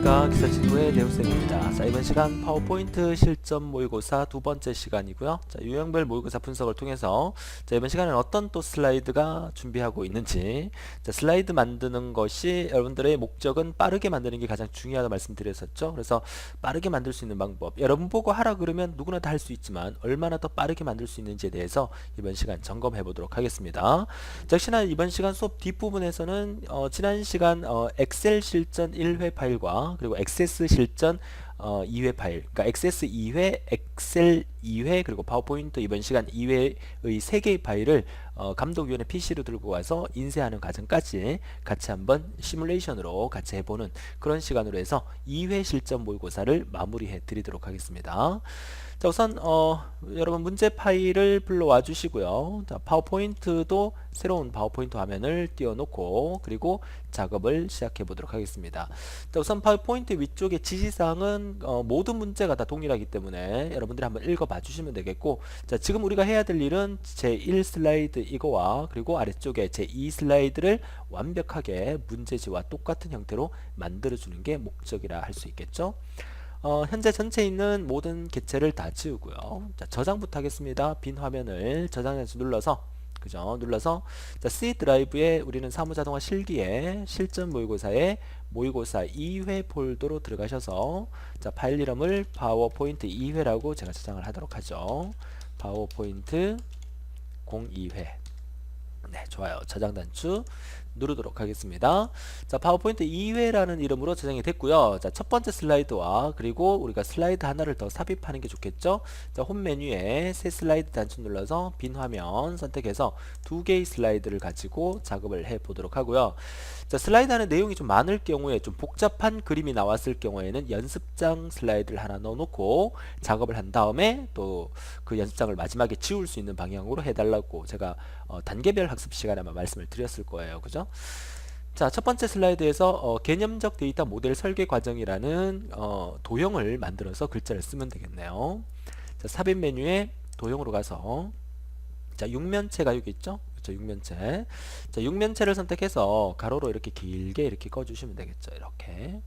안녕하십니까, 기사친구의 레오쌤입니다. 자, 이번 시간 파워포인트 실전 모의고사 두 번째 시간이고요. 자, 유형별 모의고사 분석을 통해서 자, 이번 시간에는 어떤 또 슬라이드가 준비하고 있는지, 자, 슬라이드 만드는 것이 여러분들의 목적은 빠르게 만드는 게 가장 중요하다고 말씀드렸었죠. 그래서 빠르게 만들 수 있는 방법, 여러분 보고 하라 그러면 누구나 다 할 수 있지만 얼마나 더 빠르게 만들 수 있는지에 대해서 이번 시간 점검해 보도록 하겠습니다. 자, 역시나 이번 시간 수업 뒷부분에서는 지난 시간 엑셀 실전 1회 파일과 그리고 액세스 실전 2회 파일, 그러니까 액세스 2회, 엑셀 2회, 그리고 파워포인트 이번 시간 2회의 3개의 파일을 감독위원회 PC로 들고 와서 인쇄하는 과정까지 같이 한번 시뮬레이션으로 같이 해보는 그런 시간으로 해서 2회 실전 모의고사를 마무리해 드리도록 하겠습니다. 자, 우선 여러분 문제 파일을 불러와 주시고요. 자, 파워포인트도 새로운 파워포인트 화면을 띄워놓고 그리고 작업을 시작해 보도록 하겠습니다. 자, 우선 파워포인트 위쪽에 지시사항은 모든 문제가 다 동일하기 때문에 여러분들이 한번 읽어봐 주시면 되겠고, 자, 지금 우리가 해야 될 일은 제1 슬라이드 이거와 그리고 아래쪽에 제2 슬라이드를 완벽하게 문제지와 똑같은 형태로 만들어주는 게 목적이라 할 수 있겠죠. 현재 전체에 있는 모든 객체를 다 지우고요. 자, 저장부터 하겠습니다. 빈 화면을 저장해서 눌러서, 그죠? 눌러서, 자, C 드라이브에 우리는 사무자동화 실기에 실전 모의고사에 모의고사 2회 폴더로 들어가셔서, 자, 파일 이름을 파워포인트 2회라고 제가 저장을 하도록 하죠. 파워포인트 02회. 네, 좋아요. 저장 단추 누르도록 하겠습니다. 자, 파워포인트 2회라는 이름으로 저장이 됐고요. 자, 첫 번째 슬라이드와 그리고 우리가 슬라이드 하나를 더 삽입하는 게 좋겠죠. 자, 홈 메뉴에 새 슬라이드 단추 눌러서 빈 화면 선택해서 두 개의 슬라이드를 가지고 작업을 해 보도록 하고요. 자, 슬라이드 안에 내용이 좀 많을 경우에, 좀 복잡한 그림이 나왔을 경우에는 연습장 슬라이드를 하나 넣어 놓고 작업을 한 다음에 또 그 연습장을 마지막에 지울 수 있는 방향으로 해달라고 제가 단계별 학습 시간에 아마 말씀을 드렸을 거예요. 그죠? 자, 첫 번째 슬라이드에서 개념적 데이터 모델 설계 과정이라는 도형을 만들어서 글자를 쓰면 되겠네요. 자, 삽입 메뉴에 도형으로 가서, 자, 육면체가 여기 있죠? 그렇죠, 육면체. 자, 육면체를 선택해서 가로로 이렇게 길게 이렇게 꺼주시면 되겠죠. 이렇게.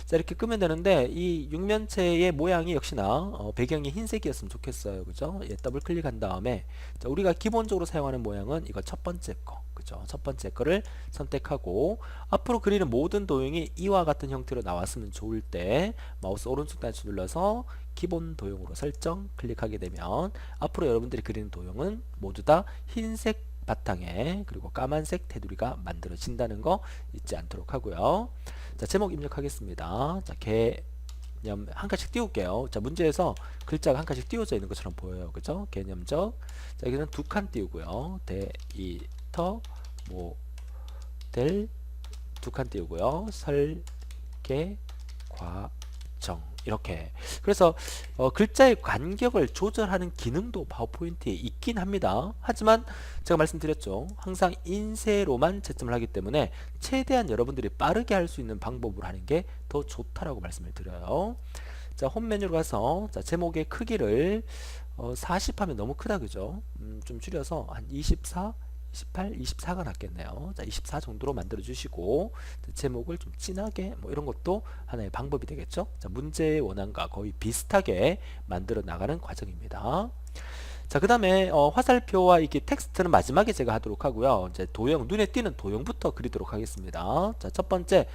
자, 이렇게 끄면 되는데 이 육면체의 모양이 역시나 배경이 흰색이었으면 좋겠어요. 그죠? 예, 더블 클릭한 다음에, 자, 우리가 기본적으로 사용하는 모양은 이거 첫 번째 거, 그죠? 첫 번째 거를 선택하고 앞으로 그리는 모든 도형이 이와 같은 형태로 나왔으면 좋을 때 마우스 오른쪽 단추 눌러서 기본 도형으로 설정 클릭하게 되면 앞으로 여러분들이 그리는 도형은 모두 다 흰색 바탕에 그리고 까만색 테두리가 만들어진다는 거 잊지 않도록 하고요. 자, 제목 입력하겠습니다. 자, 개념 한 칸씩 띄울게요. 자, 문제에서 글자가 한 칸씩 띄워져 있는 것처럼 보여요. 그죠? 개념적. 자, 여기는 두 칸 띄우고요. 데이터 모델 두 칸 띄우고요. 설계 과정. 이렇게. 그래서 글자의 간격을 조절하는 기능도 파워포인트에 있긴 합니다. 하지만 제가 말씀드렸죠. 항상 인쇄로만 채점을 하기 때문에 최대한 여러분들이 빠르게 할 수 있는 방법으로 하는 게 더 좋다라고 말씀을 드려요. 자, 홈 메뉴로 가서, 자, 제목의 크기를 40 하면 너무 크다, 그죠? 좀 줄여서 한 24, 28, 24가 낫겠네요. 자, 24 정도로 만들어 주시고, 제목을 좀 진하게, 뭐 이런 것도 하나의 방법이 되겠죠. 자, 문제의 원안과 거의 비슷하게 만들어 나가는 과정입니다. 자, 그 다음에 화살표와 이게 텍스트는 마지막에 제가 하도록 하고요. 이제 도형, 눈에 띄는 도형부터 그리도록 하겠습니다. 자, 첫 번째,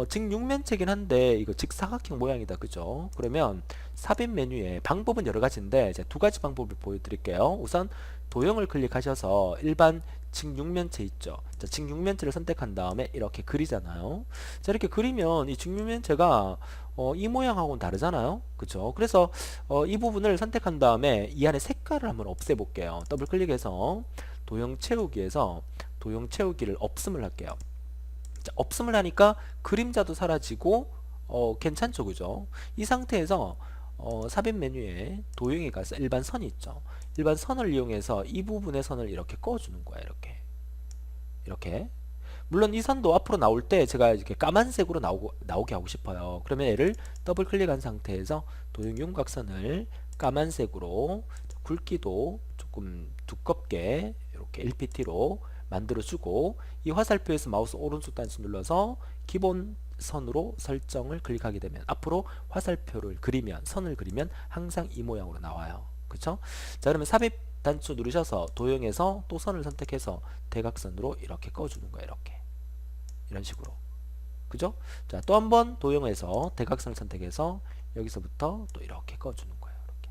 직육면체긴 한데 이거 직사각형 모양이다, 그죠? 그러면 삽입 메뉴에 방법은 여러 가지인데 이제 두 가지 방법을 보여드릴게요. 우선 도형을 클릭하셔서 일반 직육면체 있죠? 자, 직육면체를 선택한 다음에 이렇게 그리잖아요. 자, 이렇게 그리면 이 직육면체가 이 모양하고는 다르잖아요, 그죠? 그래서 이 부분을 선택한 다음에 이 안에 색깔을 한번 없애볼게요. 더블 클릭해서 도형 채우기에서 도형 채우기를 없음을 할게요. 자, 없음을 하니까 그림자도 사라지고 괜찮죠, 그죠? 이 상태에서 삽입 메뉴에 도형에 가서 일반 선이 있죠. 일반 선을 이용해서 이 부분의 선을 이렇게 꺼주는 거야. 이렇게. 물론 이 선도 앞으로 나올 때 제가 이렇게 까만색으로 나오게 하고 싶어요. 그러면 얘를 더블 클릭한 상태에서 도형 윤곽선을 까만색으로, 굵기도 조금 두껍게 이렇게 LPT로 만들어주고, 이 화살표에서 마우스 오른쪽 단추 눌러서 기본 선으로 설정을 클릭하게 되면 앞으로 화살표를 그리면 선을 그리면 항상 이 모양으로 나와요. 그쵸? 자, 그러면 삽입 단추 누르셔서 도형에서 또 선을 선택해서 대각선으로 이렇게 꺼주는 거예요. 이렇게 이런 식으로. 그죠? 자, 또 한 번 도형에서 대각선을 선택해서 여기서부터 또 이렇게 꺼주는 거예요. 이렇게.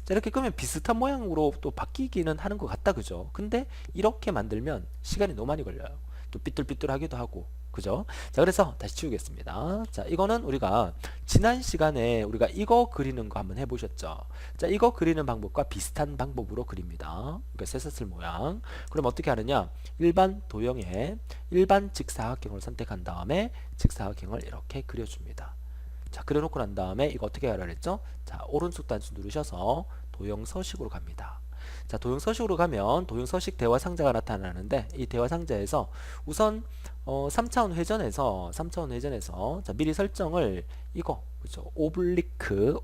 자, 이렇게 끄면 비슷한 모양으로 또 바뀌기는 하는 것 같다. 그죠? 근데 이렇게 만들면 시간이 너무 많이 걸려요. 또 삐뚤삐뚤하기도 하고. 그죠? 자, 그래서 다시 지우겠습니다. 자, 이거는 우리가 지난 시간에 우리가 이거 그리는 거 한번 해보셨죠? 자, 이거 그리는 방법과 비슷한 방법으로 그립니다. 그러니까 쇠사슬 모양. 그럼 어떻게 하느냐? 일반 도형에 일반 직사각형을 선택한 다음에 직사각형을 이렇게 그려줍니다. 자, 그려놓고 난 다음에 이거 어떻게 하라 그랬죠? 자, 오른쪽 단추 누르셔서 도형 서식으로 갑니다. 자, 도형 서식으로 가면 도형 서식 대화 상자가 나타나는데 이 대화 상자에서 우선 3차원 회전에서 자, 미리 설정을 이거 그죠? 오블리크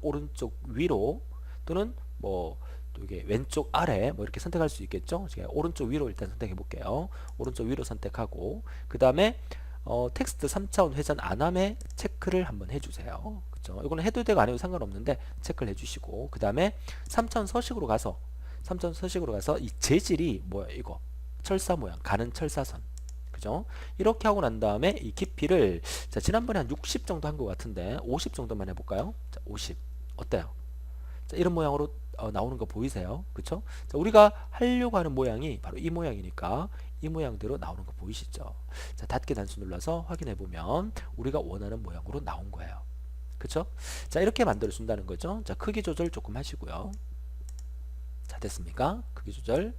오른쪽 위로 또는 뭐 이게 왼쪽 아래 뭐 이렇게 선택할 수 있겠죠? 제가 오른쪽 위로 일단 선택해 볼게요. 오른쪽 위로 선택하고 그 다음에 텍스트 3차원 회전 안함에 체크를 한번 해주세요. 그죠? 이거는 해도 되고 안 해도 상관없는데 체크를 해주시고 그 다음에 3차원 서식으로 가서 이 재질이 뭐야 이거 철사 모양 가는 철사선 그죠? 이렇게 하고 난 다음에 이 깊이를 자, 지난번에 한 60 정도 한 것 같은데 50 정도만 해볼까요? 자, 50 어때요? 자, 이런 모양으로 나오는 거 보이세요? 그쵸? 자, 우리가 하려고 하는 모양이 바로 이 모양이니까 이 모양대로 나오는 거 보이시죠? 자, 닫기 단수 눌러서 확인해 보면 우리가 원하는 모양으로 나온 거예요. 그쵸? 자, 이렇게 만들어 준다는 거죠. 자, 크기 조절 조금 하시고요. 자, 됐습니까? 크기 조절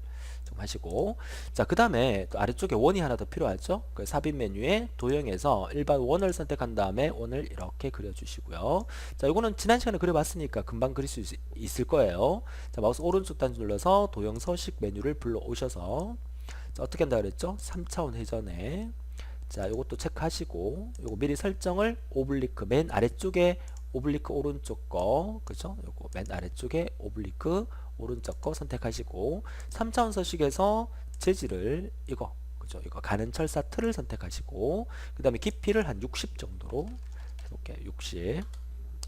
좀 하시고 자, 그 다음에 또 아래쪽에 원이 하나 더 필요하죠. 그 삽입 메뉴에 도형에서 일반 원을 선택한 다음에 원을 이렇게 그려주시고요. 자, 이거는 지난 시간에 그려봤으니까 금방 그릴 수 있을 거예요. 자, 마우스 오른쪽 단추 눌러서 도형 서식 메뉴를 불러오셔서 자, 어떻게 한다 그랬죠? 3차원 회전에 자, 요것도 체크하시고 요거 미리 설정을 오블리크 맨 아래쪽에 오블리크 오른쪽 거 그죠? 요거 맨 아래쪽에 오블리크 오른쪽 거 선택하시고 3차원 서식에서 재질을 이거 그죠? 이거 가는 철사 틀을 선택하시고 그 다음에 깊이를 한 60 정도로 이렇게 60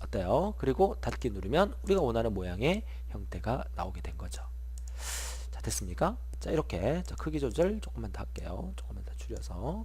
어때요? 그리고 닫기 누르면 우리가 원하는 모양의 형태가 나오게 된 거죠. 자, 됐습니까? 자, 이렇게 자, 크기 조절 조금만 더 할게요. 조금만 더 줄여서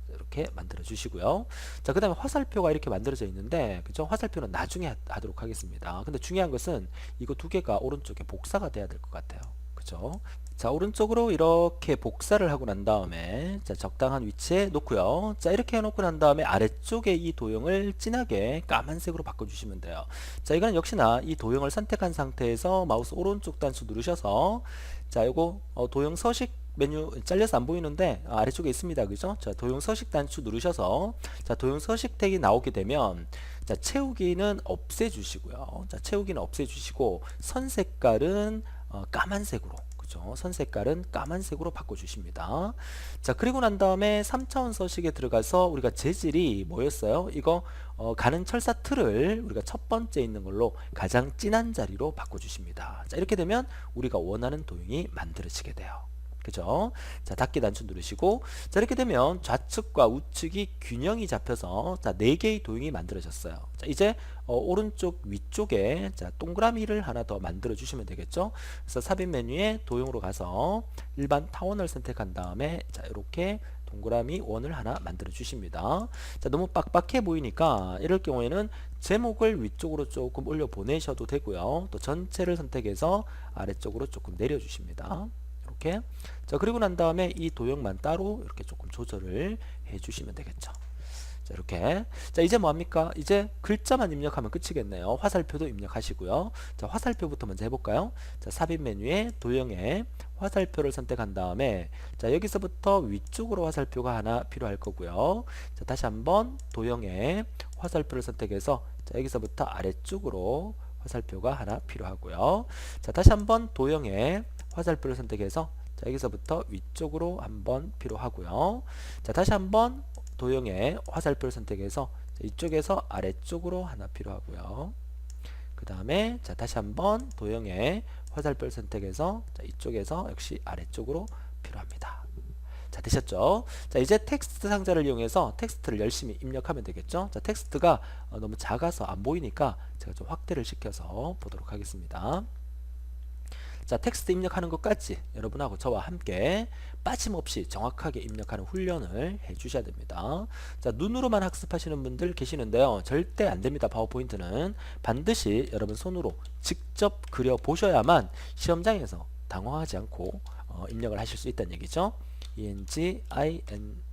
이렇게 만들어 주시고요. 자, 그 다음에 화살표가 이렇게 만들어져 있는데 그죠? 화살표는 나중에 하도록 하겠습니다. 근데 중요한 것은 이거 두 개가 오른쪽에 복사가 돼야 될 것 같아요. 그죠? 자, 오른쪽으로 이렇게 복사를 하고 난 다음에 자, 적당한 위치에 놓고요. 자, 이렇게 해놓고 난 다음에 아래쪽에 이 도형을 진하게 까만색으로 바꿔주시면 돼요. 자, 이거는 역시나 이 도형을 선택한 상태에서 마우스 오른쪽 단추 누르셔서 자, 요거 도형 서식 메뉴 잘려서 안 보이는데 아래쪽에 있습니다. 그죠? 자, 도형 서식 단추 누르셔서 자, 도형 서식 택이 나오게 되면 자, 채우기는 없애주시고요. 자, 채우기는 없애주시고 선 색깔은 까만색으로 그죠? 선 색깔은 까만색으로 바꿔주십니다. 자, 그리고 난 다음에 3차원 서식에 들어가서 우리가 재질이 뭐였어요? 이거 가는 철사 틀을 우리가 첫 번째 있는 걸로 가장 진한 자리로 바꿔주십니다. 자, 이렇게 되면 우리가 원하는 도형이 만들어지게 돼요. 그죠? 자, 닫기 단추 누르시고 자, 이렇게 되면 좌측과 우측이 균형이 잡혀서 자, 4개의 도형이 만들어졌어요. 자, 이제 오른쪽 위쪽에 자, 동그라미를 하나 더 만들어 주시면 되겠죠? 그래서 삽입 메뉴에 도형으로 가서 일반 타원을 선택한 다음에 자, 이렇게 동그라미 원을 하나 만들어 주십니다. 자, 너무 빡빡해 보이니까 이럴 경우에는 제목을 위쪽으로 조금 올려 보내셔도 되고요. 또 전체를 선택해서 아래쪽으로 조금 내려 주십니다. 이렇게. 자, 그리고 난 다음에 이 도형만 따로 이렇게 조금 조절을 해 주시면 되겠죠. 자, 이렇게. 자, 이제 뭐합니까? 이제 글자만 입력하면 끝이겠네요. 화살표도 입력하시고요. 자, 화살표부터 먼저 해볼까요? 자, 삽입 메뉴에 도형에 화살표를 선택한 다음에 자, 여기서부터 위쪽으로 화살표가 하나 필요할 거고요. 자, 다시 한번 도형에 화살표를 선택해서 자, 여기서부터 아래쪽으로 화살표가 하나 필요하고요. 자, 다시 한번 도형에 화살표를 선택해서 자, 여기서부터 위쪽으로 한번 필요하고요. 자, 다시 한번 도형에 화살표를 선택해서 이쪽에서 아래쪽으로 하나 필요하고요. 그 다음에 자, 다시 한번 도형에 화살표를 선택해서 자, 이쪽에서 역시 아래쪽으로 필요합니다. 자, 되셨죠? 자, 이제 텍스트 상자를 이용해서 텍스트를 열심히 입력하면 되겠죠? 자, 텍스트가 너무 작아서 안 보이니까 제가 좀 확대를 시켜서 보도록 하겠습니다. 자, 텍스트 입력하는 것까지 여러분하고 저와 함께 빠짐없이 정확하게 입력하는 훈련을 해 주셔야 됩니다. 자, 눈으로만 학습하시는 분들 계시는데요. 절대 안 됩니다. 파워포인트는 반드시 여러분 손으로 직접 그려 보셔야만 시험장에서 당황하지 않고 입력을 하실 수 있다는 얘기죠. engineering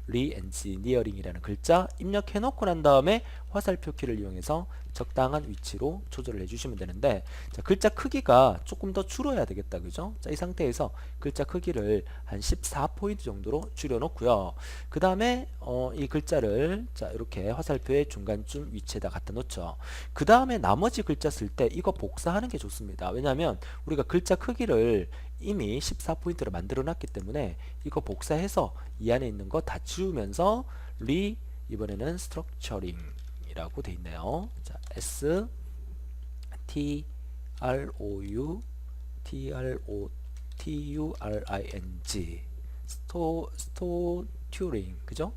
리엔지니어링이라는 글자 입력해 놓고 난 다음에 화살표 키를 이용해서 적당한 위치로 조절을 해주시면 되는데, 자, 글자 크기가 조금 더 줄어야 되겠다, 그죠? 자, 이 상태에서 글자 크기를 한 14포인트 정도로 줄여 놓고요. 그 다음에 이 글자를 자, 이렇게 화살표의 중간쯤 위치에다 갖다 놓죠. 그 다음에 나머지 글자 쓸 때 이거 복사하는 게 좋습니다. 왜냐하면 우리가 글자 크기를 이미 14포인트로 만들어 놨기 때문에 이거 복사해서 이 안에 있는 거 다 지우면서 이번에는 스트럭처링 이라고 돼 있네요. 자, S T R O U T R O T U R I N G 스토튜링 그죠?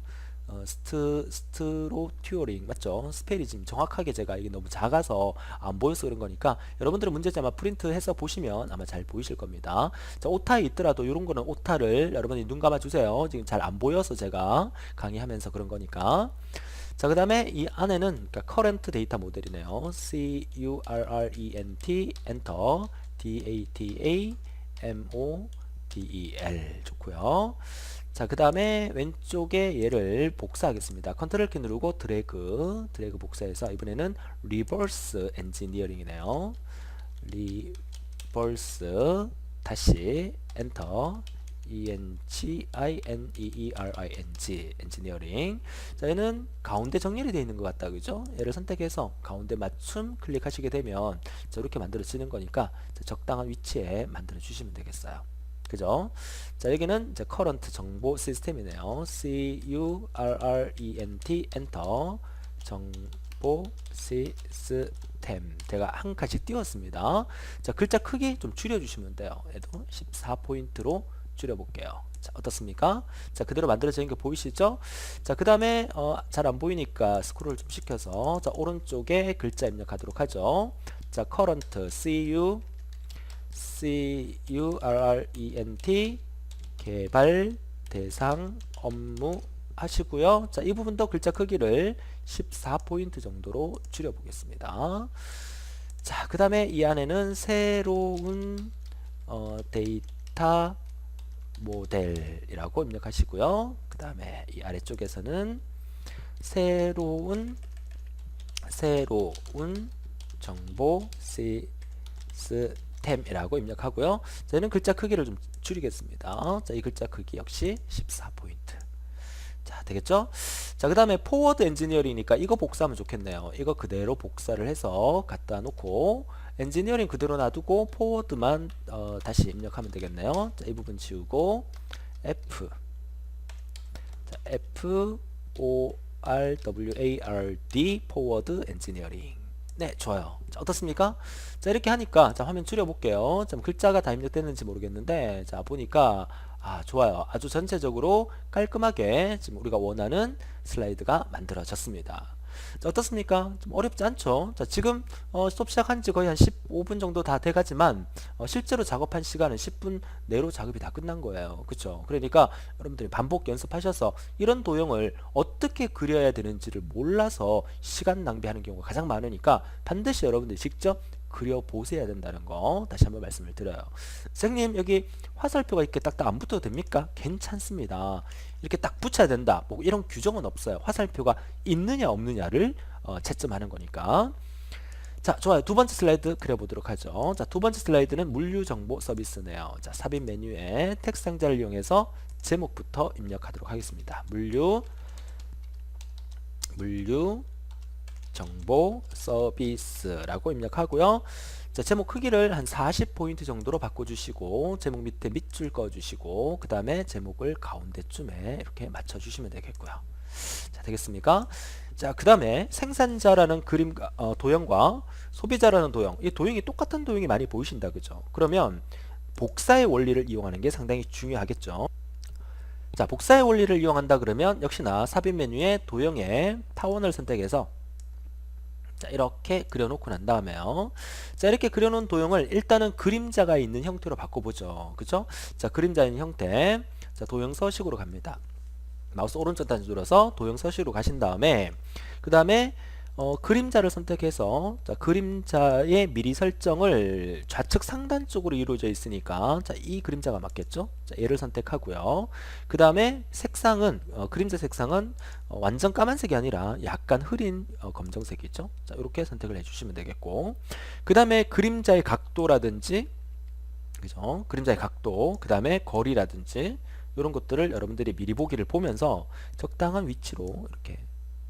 스트로튜링 맞죠? 스펠이 지금 정확하게 제가 이게 너무 작아서 안 보여서 그런 거니까 여러분들은 문제지 아마 프린트해서 보시면 아마 잘 보이실 겁니다. 자, 오타에 있더라도 이런 거는 오타를 여러분이 눈 감아 주세요. 지금 잘 안 보여서 제가 강의하면서 그런 거니까. 자, 그 다음에 이 안에는 그러니까 current 데이터 모델이네요. current 엔터 datamodel 좋고요. 자, 그 다음에 왼쪽에 얘를 복사하겠습니다. 컨트롤 키 누르고 드래그 복사해서 이번에는 reverse engineering이네요. reverse 다시 엔터 engineering 자, 얘는 가운데 정렬이 되어 있는 것 같다, 그죠? 얘를 선택해서 가운데 맞춤 클릭하시게 되면 자, 이렇게 만들어지는 거니까 자, 적당한 위치에 만들어 주시면 되겠어요. 그죠? 자, 여기는 이제 current 정보 시스템이네요. current 엔터 정보 시스템 제가 한 칸씩 띄웠습니다. 자, 글자 크기 좀 줄여주시면 돼요. 얘도 14포인트로 줄여볼게요. 자, 어떻습니까? 자, 그대로 만들어지는 게 보이시죠? 자, 그 다음에 잘 안 보이니까 스크롤 좀 시켜서 자, 오른쪽에 글자 입력하도록 하죠. 자, current current 개발 대상 업무 하시고요. 자, 이 부분도 글자 크기를 14포인트 정도로 줄여 보겠습니다. 자, 그 다음에 이 안에는 새로운 데이터 모델이라고 입력하시고요. 그 다음에 이 아래쪽에서는 새로운 정보 시스템이라고 입력하고요. 저는 글자 크기를 좀 줄이겠습니다. 자, 이 글자 크기 역시 14포인트. 자, 되겠죠? 자, 그 다음에 포워드 엔지니어링이니까 이거 복사하면 좋겠네요. 이거 그대로 복사를 해서 갖다 놓고 엔지니어링 그대로 놔두고 포워드만 다시 입력하면 되겠네요. 자, 이 부분 지우고 F 자, FORWARD 포워드 엔지니어링 네, 좋아요. 자, 어떻습니까? 자, 이렇게 하니까 자, 화면 줄여볼게요. 좀 글자가 다 입력됐는지 모르겠는데 자, 보니까 좋아요. 아주 전체적으로 깔끔하게 지금 우리가 원하는 슬라이드가 만들어졌습니다. 자, 어떻습니까? 좀 어렵지 않죠? 자, 지금 수업 시작한 지 거의 한 15분 정도 다 돼가지만 실제로 작업한 시간은 10분 내로 작업이 다 끝난 거예요. 그쵸? 그러니까 여러분들이 반복 연습하셔서 이런 도형을 어떻게 그려야 되는지를 몰라서 시간 낭비하는 경우가 가장 많으니까 반드시 여러분들이 직접 그려보셔야 된다는 거 다시 한번 말씀을 드려요. 선생님, 여기 화살표가 이렇게 딱딱 안 붙어도 됩니까? 괜찮습니다. 이렇게 딱 붙여야 된다, 뭐 이런 규정은 없어요. 화살표가 있느냐 없느냐를 채점하는 거니까. 자, 좋아요. 두 번째 슬라이드 그려보도록 하죠. 자, 두 번째 슬라이드는 물류 정보 서비스네요. 자, 삽입 메뉴에 텍스트 상자를 이용해서 제목부터 입력하도록 하겠습니다. 물류 정보 서비스라고 입력하고요. 자, 제목 크기를 한 40포인트 정도로 바꿔주시고 제목 밑에 밑줄 꺼주시고 그 다음에 제목을 가운데쯤에 이렇게 맞춰주시면 되겠고요. 자, 되겠습니까? 자, 그 다음에 생산자라는 그림 도형과 소비자라는 도형, 이 도형이 똑같은 도형이 많이 보이신다, 그죠? 그러면 복사의 원리를 이용하는 게 상당히 중요하겠죠. 자, 복사의 원리를 이용한다 그러면 역시나 삽입 메뉴에 도형의 타원을 선택해서 자, 이렇게 그려놓고 난 다음에요. 자, 이렇게 그려놓은 도형을 일단은 그림자가 있는 형태로 바꿔보죠. 그죠? 자, 그림자 있는 형태. 자, 도형 서식으로 갑니다. 마우스 오른쪽 단지 눌러서 도형 서식으로 가신 다음에 그 다음에 그림자를 선택해서 자, 그림자의 미리 설정을 좌측 상단 쪽으로 이루어져 있으니까 자, 이 그림자가 맞겠죠? 자, 얘를 선택하고요. 그 다음에 색상은 그림자 색상은 완전 까만색이 아니라 약간 흐린 검정색이죠. 자, 이렇게 선택을 해주시면 되겠고 그 다음에 그림자의 각도라든지 그죠? 그림자의 각도 그 다음에 거리라든지 이런 것들을 여러분들이 미리 보기를 보면서 적당한 위치로 이렇게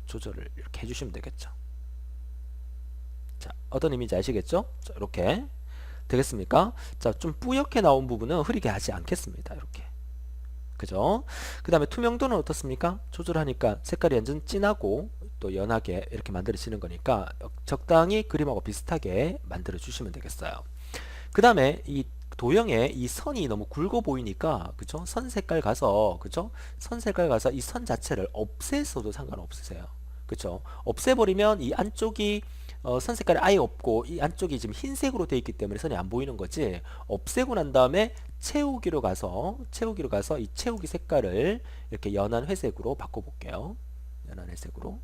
조절을 이렇게 해주시면 되겠죠. 자, 어떤 의미인지 아시겠죠? 자, 이렇게 되겠습니까? 자, 좀 뿌옇게 나온 부분은 흐리게 하지 않겠습니다. 이렇게. 그죠? 그 다음에 투명도는 어떻습니까? 조절하니까 색깔이 완전 진하고 또 연하게 이렇게 만들어지는 거니까 적당히 그림하고 비슷하게 만들어 주시면 되겠어요. 그 다음에 이 도형에 이 선이 너무 굵어 보이니까 그죠? 선 색깔 가서 그죠? 선 색깔 가서 이 선 자체를 없애서도 상관없으세요. 그죠? 없애버리면 이 안쪽이 선 색깔이 아예 없고 이 안쪽이 지금 흰색으로 되어 있기 때문에 선이 안 보이는 거지. 없애고 난 다음에 채우기로 가서 이 채우기 색깔을 이렇게 연한 회색으로 바꿔볼게요. 연한 회색으로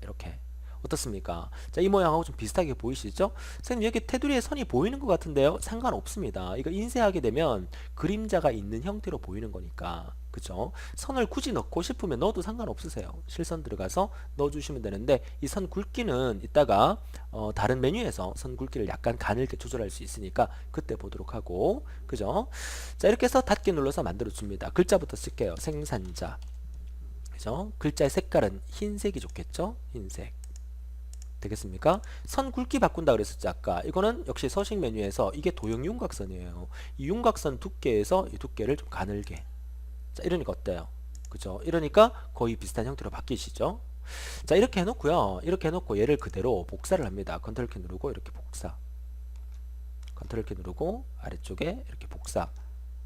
이렇게. 어떻습니까? 자, 이 모양하고 좀 비슷하게 보이시죠? 선생님 여기 테두리에 선이 보이는 것 같은데요? 상관없습니다. 이거 인쇄하게 되면 그림자가 있는 형태로 보이는 거니까 그죠? 선을 굳이 넣고 싶으면 넣어도 상관없으세요. 실선 들어가서 넣어주시면 되는데 이 선 굵기는 이따가 다른 메뉴에서 선 굵기를 약간 가늘게 조절할 수 있으니까 그때 보도록 하고 그죠? 자, 이렇게 해서 닫기 눌러서 만들어 줍니다. 글자부터 쓸게요. 생산자 그죠? 글자의 색깔은 흰색이 좋겠죠? 흰색 되겠습니까? 선 굵기 바꾼다 그랬었죠 아까. 이거는 역시 서식 메뉴에서 이게 도형 윤곽선이에요. 이 윤곽선 두께에서 이 두께를 좀 가늘게. 자, 이러니까 어때요? 그죠? 이러니까 거의 비슷한 형태로 바뀌시죠? 자, 이렇게 해놓고요. 이렇게 해놓고 얘를 그대로 복사를 합니다. 컨트롤 키 누르고 이렇게 복사. 컨트롤 키 누르고 아래쪽에 이렇게 복사.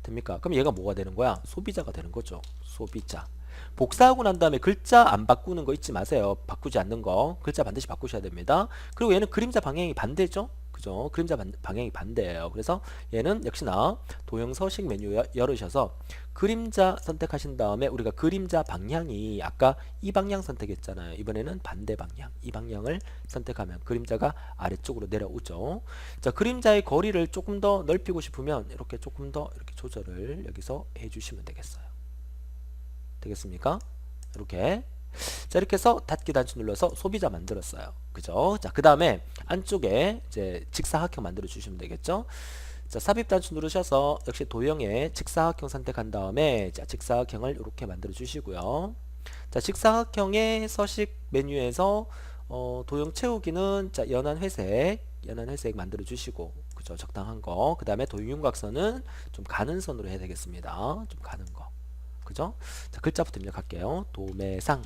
됩니까? 그럼 얘가 뭐가 되는 거야? 소비자가 되는 거죠. 소비자. 복사하고 난 다음에 글자 안 바꾸는 거 잊지 마세요. 바꾸지 않는 거. 글자 반드시 바꾸셔야 됩니다. 그리고 얘는 그림자 방향이 반대죠. 그죠? 그림자 방향이 반대예요. 그래서 얘는 역시나 도형 서식 메뉴 열으셔서 그림자 선택하신 다음에 우리가 그림자 방향이 아까 이 방향 선택했잖아요. 이번에는 반대 방향. 이 방향을 선택하면 그림자가 아래쪽으로 내려오죠. 자, 그림자의 거리를 조금 더 넓히고 싶으면 이렇게 조금 더 이렇게 조절을 여기서 해주시면 되겠어요. 되겠습니까? 이렇게. 자, 이렇게 해서 닫기 단추 눌러서 소비자 만들었어요. 그죠? 자, 그 다음에 안쪽에 이제 직사각형 만들어 주시면 되겠죠? 자, 삽입 단추 누르셔서 역시 도형에 직사각형 선택한 다음에 자, 직사각형을 이렇게 만들어 주시고요. 자, 직사각형의 서식 메뉴에서 도형 채우기는 자, 연한 회색 만들어 주시고 그죠? 적당한 거. 그 다음에 도형 윤곽선은 좀 가는 선으로 해야 되겠습니다. 좀 가는 거. 그죠? 자, 글자부터 입력할게요. 도매상.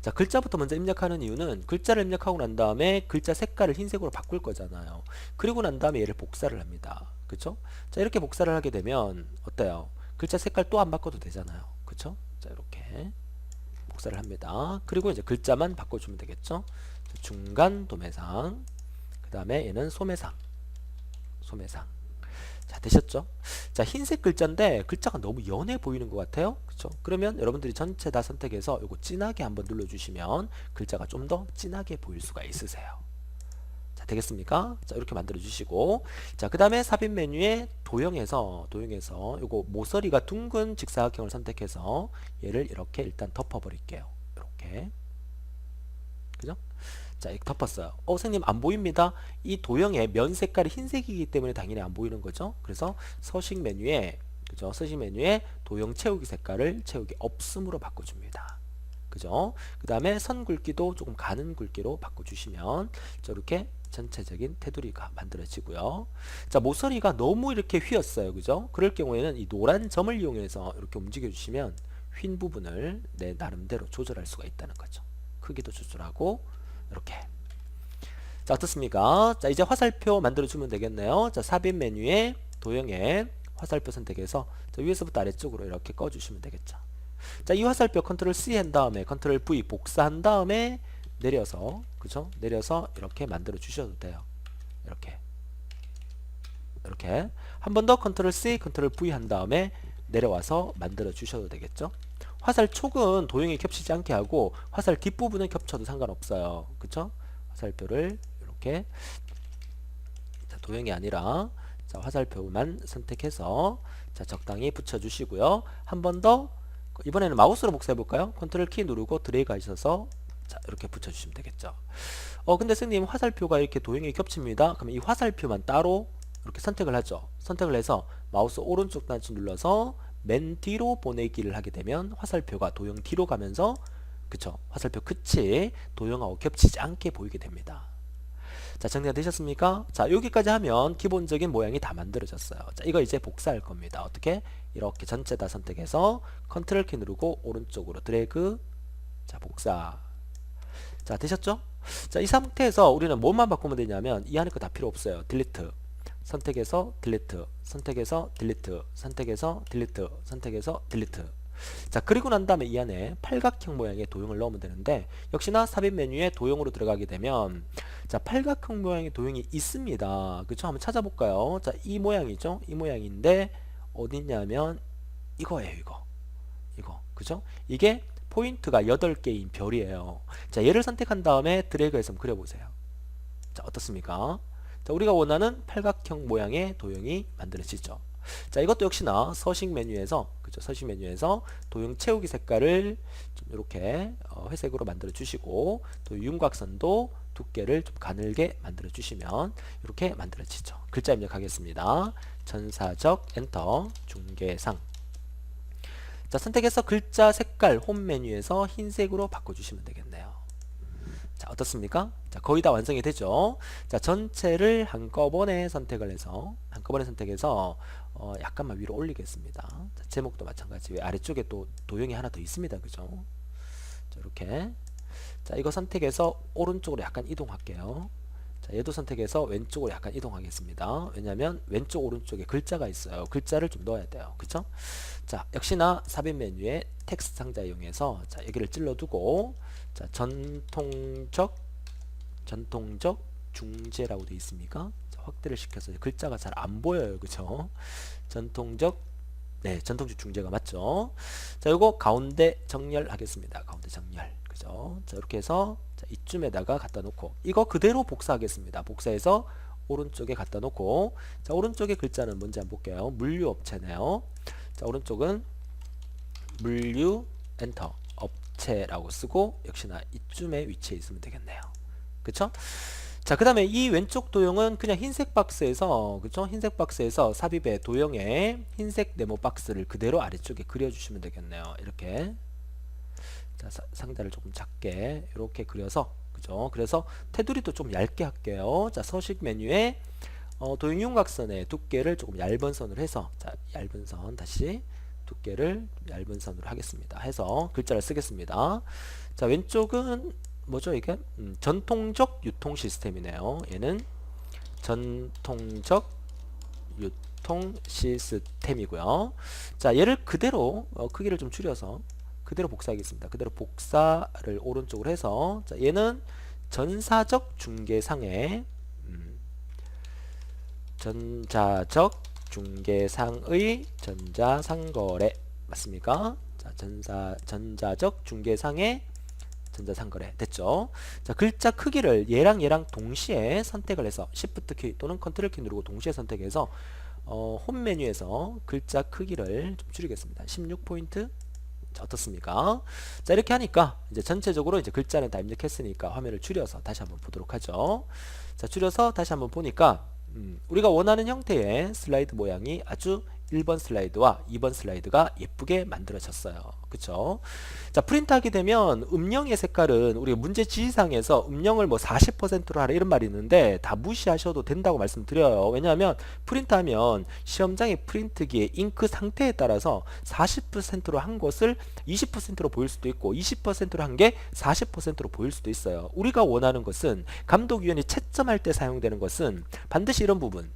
자, 글자부터 먼저 입력하는 이유는 글자를 입력하고 난 다음에 글자 색깔을 흰색으로 바꿀 거잖아요. 그리고 난 다음에 얘를 복사를 합니다. 그쵸? 자, 이렇게 복사를 하게 되면 어때요? 글자 색깔 또 안 바꿔도 되잖아요. 그쵸? 자, 이렇게 복사를 합니다. 그리고 이제 글자만 바꿔주면 되겠죠? 자, 중간 도매상. 그 다음에 얘는 소매상. 자, 되셨죠? 자, 흰색 글자인데 글자가 너무 연해 보이는 것 같아요. 그쵸? 그러면 여러분들이 전체 다 선택해서 이거 진하게 한번 눌러주시면 글자가 좀 더 진하게 보일 수가 있으세요. 자, 되겠습니까? 자, 이렇게 만들어 주시고 자, 그 다음에 삽입 메뉴에 도형에서 요거 모서리가 둥근 직사각형을 선택해서 얘를 이렇게 일단 덮어 버릴게요. 이렇게. 그죠? 자, 이렇게 덮었어요. 선생님 안 보입니다. 이 도형의 면 색깔이 흰색이기 때문에 당연히 안 보이는 거죠. 그래서 서식 메뉴에 그죠? 서식 메뉴에 도형 채우기 색깔을 채우기 없음으로 바꿔줍니다. 그죠? 그 다음에 선 굵기도 조금 가는 굵기로 바꿔주시면 저렇게 전체적인 테두리가 만들어지고요. 자, 모서리가 너무 이렇게 휘었어요. 그죠? 그럴 경우에는 이 노란 점을 이용해서 이렇게 움직여 주시면 휜 부분을 내 나름대로 조절할 수가 있다는 거죠. 크기도 조절하고 이렇게. 자, 어떻습니까? 자, 이제 화살표 만들어주면 되겠네요. 자, 삽입 메뉴에 도형에 화살표 선택해서 자, 위에서부터 아래쪽으로 이렇게 꺼주시면 되겠죠. 자, 이 화살표 컨트롤 C 한 다음에 컨트롤 V 복사한 다음에 내려서, 그죠? 내려서 이렇게 만들어 주셔도 돼요. 이렇게. 이렇게. 한 번 더 컨트롤 C, 컨트롤 V 한 다음에 내려와서 만들어 주셔도 되겠죠? 화살 촉은 도형이 겹치지 않게 하고 화살 뒷부분은 겹쳐도 상관없어요. 그쵸? 화살표를 이렇게 자, 도형이 아니라 자, 화살표만 선택해서 자, 적당히 붙여 주시고요. 한 번 더 이번에는 마우스로 복사해 볼까요? 컨트롤 키 누르고 드래그 하셔서 자, 이렇게 붙여 주시면 되겠죠. 근데 선생님 화살표가 이렇게 도형이 겹칩니다. 그러면 이 화살표만 따로 이렇게 선택을 하죠. 선택을 해서 마우스 오른쪽 단추 눌러서 맨 뒤로 보내기를 하게 되면 화살표가 도형 뒤로 가면서 그쵸? 화살표 끝이 도형하고 겹치지 않게 보이게 됩니다. 자, 정리가 되셨습니까? 자, 여기까지 하면 기본적인 모양이 다 만들어졌어요. 자, 이거 이제 복사할 겁니다. 어떻게? 이렇게 전체 다 선택해서 컨트롤 키 누르고 오른쪽으로 드래그 자, 복사. 자, 되셨죠? 자, 이 상태에서 우리는 뭐만 바꾸면 되냐면 이 안에 거 다 필요 없어요. 딜리트. 선택해서 딜리트. 선택해서 딜리트. 선택해서 딜리트. 선택해서 딜리트. 자, 그리고 난 다음에 이 안에 팔각형 모양의 도형을 넣으면 되는데 역시나 삽입 메뉴에 도형으로 들어가게 되면 자, 팔각형 모양의 도형이 있습니다. 그쵸? 한번 찾아볼까요? 자, 이 모양이죠? 이 모양인데 어디 있냐면 이거예요, 이거. 이거. 그죠? 이게 포인트가 8개인 별이에요. 자, 얘를 선택한 다음에 드래그해서 한번 그려보세요. 자, 어떻습니까? 자, 우리가 원하는 팔각형 모양의 도형이 만들어지죠. 자, 이것도 역시나 서식 메뉴에서 그죠? 서식 메뉴에서 도형 채우기 색깔을 좀 이렇게 회색으로 만들어 주시고 또 윤곽선도 두께를 좀 가늘게 만들어 주시면 이렇게 만들어지죠. 글자 입력하겠습니다. 전사적 엔터 중계상. 자, 선택해서 글자 색깔 홈 메뉴에서 흰색으로 바꿔주시면 되겠네요. 자, 어떻습니까? 자, 거의 다 완성이 되죠. 자, 전체를 한꺼번에 선택을 해서 약간만 위로 올리겠습니다. 자, 제목도 마찬가지. 왜 아래쪽에 또 도형이 하나 더 있습니다. 그죠? 자, 이렇게. 자, 이거 선택해서 오른쪽으로 약간 이동할게요. 자, 얘도 선택해서 왼쪽으로 약간 이동하겠습니다. 왜냐하면 왼쪽 오른쪽에 글자가 있어요. 글자를 좀 넣어야 돼요. 그쵸? 자, 역시나 삽입 메뉴에 텍스트 상자 이용해서 자, 여기를 찔러두고 자, 전통적 중재라고 되어 있습니까? 자, 확대를 시켜서 글자가 잘 안 보여요. 그쵸? 전통적 중재가 맞죠? 자, 요거 가운데 정렬하겠습니다. 가운데 정렬. 그죠? 자, 이렇게 해서 자, 이쯤에다가 갖다 놓고 이거 그대로 복사하겠습니다. 복사해서 오른쪽에 갖다 놓고 자, 오른쪽에 글자는 뭔지 한번 볼게요. 물류업체네요. 자, 오른쪽은 물류 엔터 업체라고 쓰고 역시나 이쯤에 위치해 있으면 되겠네요. 그쵸? 자, 그 다음에 이 왼쪽 도형은 그냥 흰색 박스에서 그쵸? 흰색 박스에서 삽입의 도형에 흰색 네모 박스를 그대로 아래쪽에 그려주시면 되겠네요. 이렇게 자, 상자를 조금 작게 이렇게 그려서 그죠? 그래서 테두리도 좀 얇게 할게요. 자, 서식 메뉴에 도형 윤곽선의 두께를 조금 얇은 선으로 해서 자, 얇은 선 다시 두께를 얇은 선으로 하겠습니다. 해서 글자를 쓰겠습니다. 자, 왼쪽은 뭐죠 이게? 전통적 유통 시스템이네요. 얘는 전통적 유통 시스템이고요. 자, 얘를 그대로 크기를 좀 줄여서 그대로 복사하겠습니다. 그대로 복사를 오른쪽으로 해서 자, 얘는 전사적 중개상의 전자적 중개상의 전자상거래 맞습니까? 자, 전자적 중개상의 전자상거래 됐죠? 자, 글자 크기를 얘랑 동시에 선택을 해서 Shift 키 또는 컨트롤 키 누르고 동시에 선택해서 홈 메뉴에서 글자 크기를 좀 줄이겠습니다. 16포인트 자, 어떻습니까? 자, 이렇게 하니까 이제 전체적으로 이제 글자는 다 입력했으니까 화면을 줄여서 다시 한번 보도록 하죠. 자, 줄여서 다시 한번 보니까 우리가 원하는 형태의 슬라이드 모양이 아주 1번 슬라이드와 2번 슬라이드가 예쁘게 만들어졌어요. 그쵸? 자, 프린트하게 되면 음영의 색깔은 우리가 문제 지시사항에서 음영을 뭐 40%로 하라 이런 말이 있는데 다 무시하셔도 된다고 말씀드려요. 왜냐하면 프린트하면 시험장의 프린트기의 잉크 상태에 따라서 40%로 한 것을 20%로 보일 수도 있고 20%로 한 게 40%로 보일 수도 있어요. 우리가 원하는 것은 감독위원이 채점할 때 사용되는 것은 반드시 이런 부분,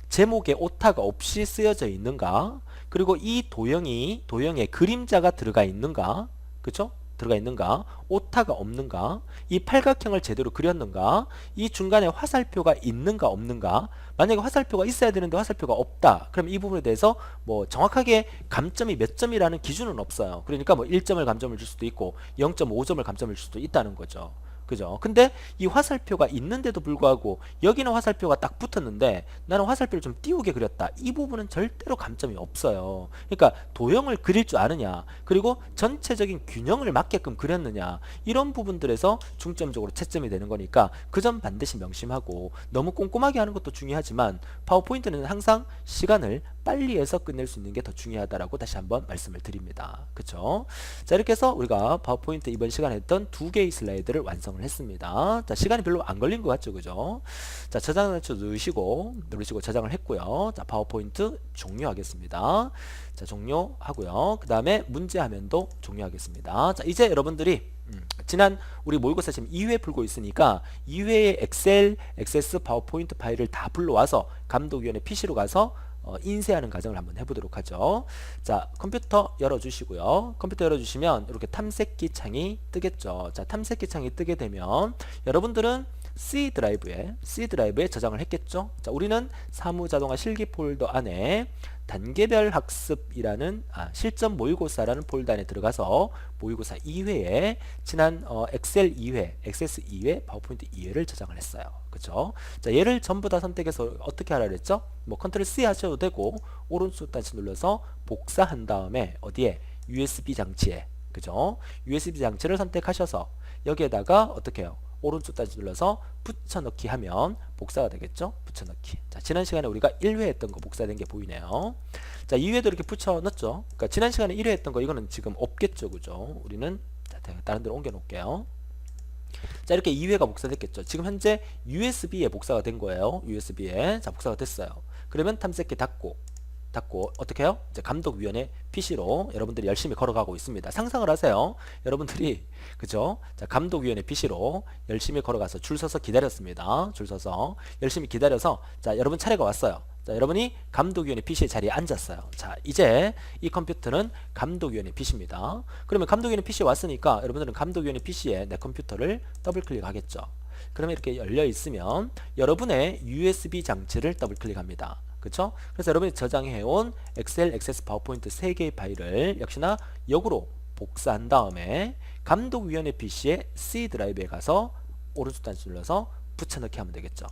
제목에 오타가 없이 쓰여져 있는가, 그리고 이 도형에 그림자가 들어가 있는가, 그쵸? 들어가 있는가, 오타가 없는가, 이 팔각형을 제대로 그렸는가, 이 중간에 화살표가 있는가 없는가. 만약에 화살표가 있어야 되는데 화살표가 없다, 그럼 이 부분에 대해서 뭐 정확하게 감점이 몇 점이라는 기준은 없어요. 그러니까 뭐 1점을 감점을 줄 수도 있고 0.5점을 감점을 줄 수도 있다는 거죠. 그죠? 근데 이 화살표가 있는데도 불구하고 여기는 화살표가 딱 붙었는데 나는 화살표를 좀 띄우게 그렸다, 이 부분은 절대로 감점이 없어요. 그러니까 도형을 그릴 줄 아느냐, 그리고 전체적인 균형을 맞게끔 그렸느냐, 이런 부분들에서 중점적으로 채점이 되는 거니까 그 점 반드시 명심하고, 너무 꼼꼼하게 하는 것도 중요하지만 파워포인트는 항상 시간을 빨리 해서 끝낼 수 있는 게 더 중요하다라고 다시 한번 말씀을 드립니다. 그쵸? 자, 이렇게 해서 우리가 파워포인트 이번 시간에 했던 두 개의 슬라이드를 완성을 했습니다. 자, 시간이 별로 안 걸린 것 같죠? 그죠? 자, 저장을 누르시고 저장을 했고요. 자, 파워포인트 종료하겠습니다. 자, 종료하고요. 그 다음에 문제 화면도 종료하겠습니다. 자, 이제 여러분들이 지난 우리 모의고사 지금 2회 풀고 있으니까 2회의 엑셀, 액세스, 파워포인트 파일을 다 불러와서 감독위원회 PC로 가서 인쇄하는 과정을 한번 해보도록 하죠. 자, 컴퓨터 열어주시고요. 컴퓨터 열어주시면 이렇게 탐색기 창이 뜨겠죠. 자, 탐색기 창이 뜨게 되면 여러분들은 C 드라이브에 저장을 했겠죠. 자, 우리는 사무자동화 실기 폴더 안에 단계별 학습이라는 실전 모의고사라는 폴더 안에 들어가서 모의고사 2회에 지난 엑셀 2회, 액세스 2회, 파워포인트 2회를 저장을 했어요. 그죠? 자, 얘를 전부 다 선택해서 어떻게 하라 그랬죠? 뭐 컨트롤 C 하셔도 되고 오른쪽 단추 눌러서 복사한 다음에 어디에? USB 장치에, 그죠? USB 장치를 선택하셔서 여기에다가 어떻게 해요? 오른쪽 단추 눌러서 붙여넣기 하면 복사가 되겠죠? 붙여넣기. 자, 지난 시간에 우리가 1회 했던 거 복사된 게 보이네요. 자, 2회도 이렇게 붙여넣었죠? 그러니까 지난 시간에 1회 했던 거 이거는 지금 없겠죠? 그죠? 우리는 다른 데로 옮겨 놓을게요. 자, 이렇게 2회가 복사됐겠죠? 지금 현재 USB에 복사가 된 거예요. USB에. 자, 복사가 됐어요. 그러면 탐색기 닫고 어떻게 해요? 이제 감독위원회 PC로 여러분들이 열심히 걸어가고 있습니다. 상상을 하세요. 여러분들이, 그죠? 자, 감독위원회 PC로 열심히 걸어가서 줄 서서 기다렸습니다. 줄 서서 열심히 기다려서, 자, 여러분 차례가 왔어요. 자, 여러분이 감독위원회 PC의 자리에 앉았어요. 자, 이제 이 컴퓨터는 감독위원회 PC입니다. 그러면 감독위원회 PC에 왔으니까 여러분들은 감독위원회 PC에 내 컴퓨터를 더블 클릭하겠죠. 그러면 이렇게 열려 있으면 여러분의 USB 장치를 더블 클릭합니다. 그쵸? 그래서 여러분이 저장해온 엑셀, 액세스, 파워포인트 3개의 파일을 역시나 역으로 복사한 다음에 감독위원회 PC의 C 드라이브에 가서 오른쪽 단추 눌러서 붙여넣기 하면 되겠죠.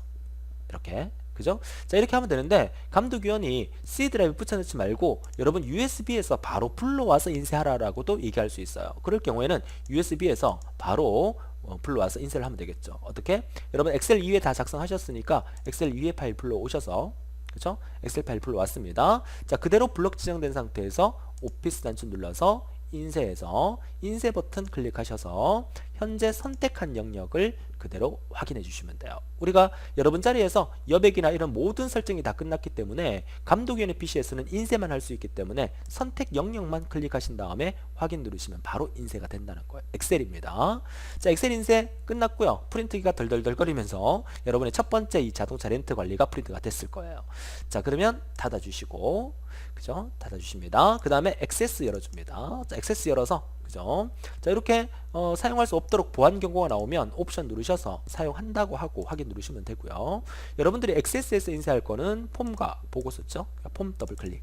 이렇게. 그죠? 자, 이렇게 하면 되는데 감독위원이 C 드라이브 붙여넣지 말고 여러분 USB에서 바로 불러와서 인쇄하라라고도 얘기할 수 있어요. 그럴 경우에는 USB에서 바로 불러와서 인쇄를 하면 되겠죠. 어떻게? 여러분 엑셀 2회 다 작성하셨으니까 엑셀 2회 파일 불러오셔서, 그쵸? 엑셀 파일 불러왔습니다. 자, 그대로 블럭 지정된 상태에서 오피스 단추 눌러서 인쇄해서 인쇄 버튼 클릭하셔서 현재 선택한 영역을 그대로 확인해 주시면 돼요. 우리가 여러분 자리에서 여백이나 이런 모든 설정이 다 끝났기 때문에 감독위원회 PC에서는 인쇄만 할 수 있기 때문에 선택 영역만 클릭하신 다음에 확인 누르시면 바로 인쇄가 된다는 거예요. 엑셀입니다. 자, 엑셀 인쇄 끝났고요. 프린트기가 덜덜덜거리면서 여러분의 첫 번째 이 자동차 렌트 관리가 프린트가 됐을 거예요. 자, 그러면 닫아주시고, 그죠? 닫아주십니다. 그 다음에 액세스 열어줍니다. 자, 액세스 열어서, 그죠? 자, 이렇게 사용할 수 없도록 보안 경고가 나오면 옵션 누르셔서 사용한다고 하고 확인 누르시면 되고요. 여러분들이 액세스에서 인쇄할 거는 폼과 보고서죠. 폼 더블 클릭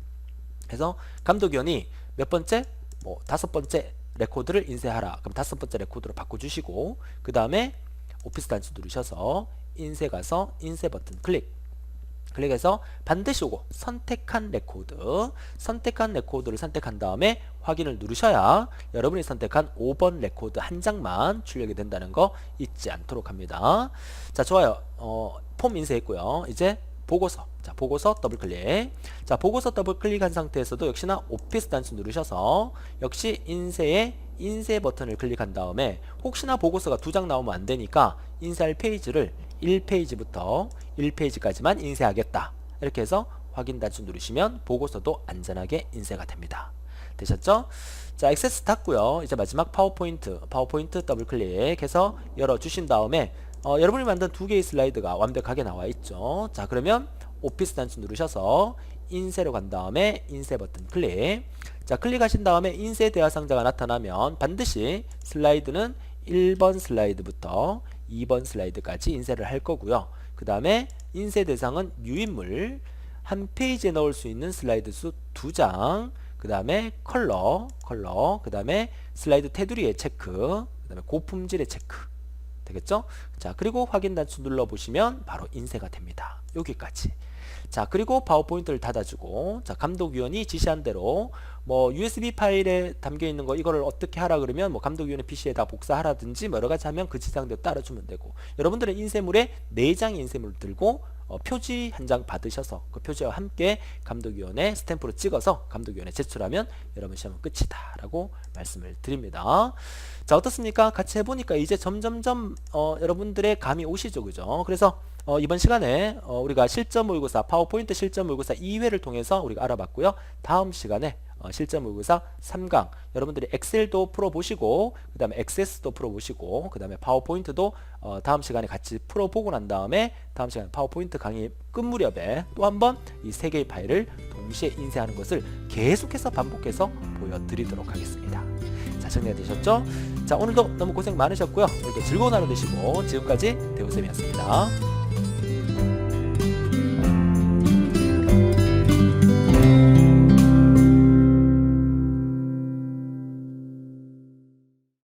해서 감독위원이 몇 번째? 뭐 5번째 레코드를 인쇄하라. 그럼 5번째 레코드로 바꿔주시고, 그 다음에 오피스 단추 누르셔서 인쇄 가서 인쇄 버튼 클릭해서 반드시 오고 선택한 레코드를 선택한 다음에 확인을 누르셔야 여러분이 선택한 5번 레코드 한 장만 출력이 된다는 거 잊지 않도록 합니다. 자, 좋아요. 폼 인쇄했고요. 이제 보고서. 자, 보고서 더블 클릭. 자, 보고서 더블 클릭한 상태에서도 역시나 오피스 단수 누르셔서 역시 인쇄 버튼을 클릭한 다음에 혹시나 보고서가 2장 나오면 안 되니까 인쇄할 페이지를 1페이지부터 1페이지까지만 인쇄하겠다. 이렇게 해서 확인 단수 누르시면 보고서도 안전하게 인쇄가 됩니다. 되셨죠? 자, 액세스 닫고요. 이제 마지막 파워포인트 더블 클릭해서 열어주신 다음에 여러분이 만든 2개의 슬라이드가 완벽하게 나와 있죠. 자, 그러면 오피스 단수 누르셔서 인쇄로 간 다음에 인쇄 버튼 클릭. 자, 클릭하신 다음에 인쇄 대화 상자가 나타나면 반드시 슬라이드는 1번 슬라이드부터 2번 슬라이드까지 인쇄를 할 거고요. 그 다음에 인쇄 대상은 유인물, 한 페이지에 넣을 수 있는 슬라이드 수 2장, 그 다음에 컬러, 그 다음에 슬라이드 테두리의 체크, 그 다음에 고품질의 체크. 되겠죠? 자, 그리고 확인 단수 눌러보시면 바로 인쇄가 됩니다. 여기까지. 자, 그리고 파워포인트를 닫아주고, 자, 감독위원이 지시한 대로 뭐 USB 파일에 담겨 있는 거 이거를 어떻게 하라 그러면 뭐 감독위원의 PC에다 복사하라든지 뭐 여러 가지 하면 그 지시사항대로 따라주면 되고, 여러분들은 인쇄물에 4장의 인쇄물을 들고 표지 한 장 받으셔서 그 표지와 함께 감독위원회 스탬프로 찍어서 감독위원회 제출하면 여러분 시험은 끝이다 라고 말씀을 드립니다. 자, 어떻습니까? 같이 해보니까 이제 점점점 여러분들의 감이 오시죠, 그죠? 그래서 이번 시간에 우리가 실전 모의고사 파워포인트 실전 모의고사 2회를 통해서 우리가 알아봤고요. 다음 시간에 실전 모의고사 3강 여러분들이 엑셀도 풀어보시고 그 다음에 액세스도 풀어보시고 그 다음에 파워포인트도 다음 시간에 같이 풀어보고 난 다음에 다음 시간에 파워포인트 강의 끝 무렵에 또 한번 이 3개의 파일을 동시에 인쇄하는 것을 계속해서 반복해서 보여드리도록 하겠습니다. 자, 정리가 되셨죠? 자, 오늘도 너무 고생 많으셨고요. 오늘도 즐거운 하루 되시고 지금까지 대우쌤이었습니다.